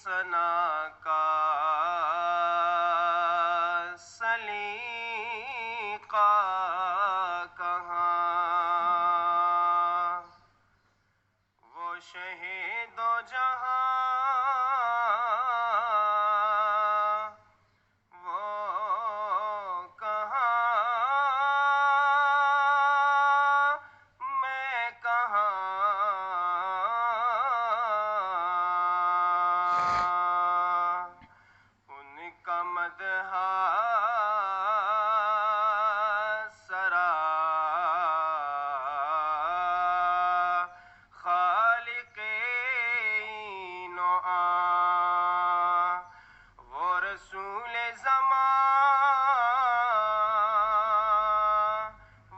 سنا کا سلیقہ کہاں، وہ شہید و جہاں وہ کہاں، میں کہاں، ان کا مدح سرا خالق این و آن، وہ رسول زمان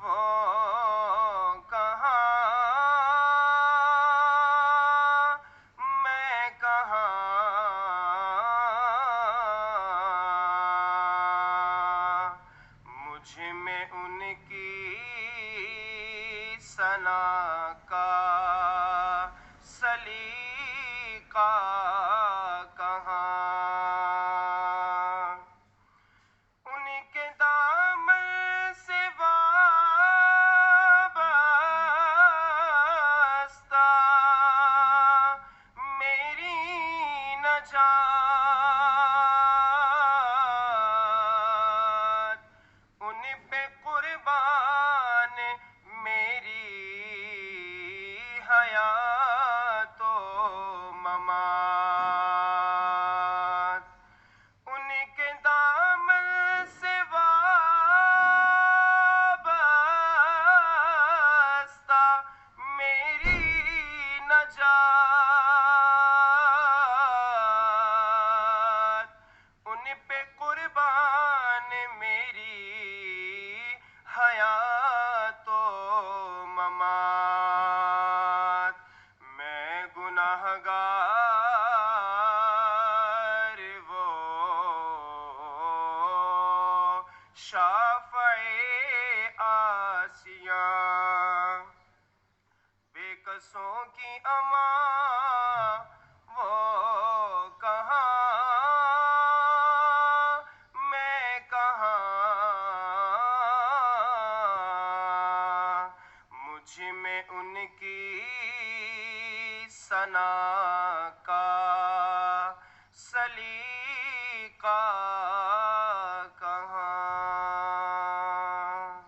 وہ کہاں، میں کہاں، مجھ میں ان کی ثنا کا سلیقہ کہاں، ان کے دامن سے وابستہ میری نجات، ان پہ قربان میری حیات و ممات، ان کے دامن سے وابستہ میری نجات، ان پہ قربان میری حیات و ممات، میں گناہ گار وہ شافع آسیاں، بے کسوں کی امان وہ کہاں، میں کہاں، مجھ میں ان کی ثنا کا سلیقہ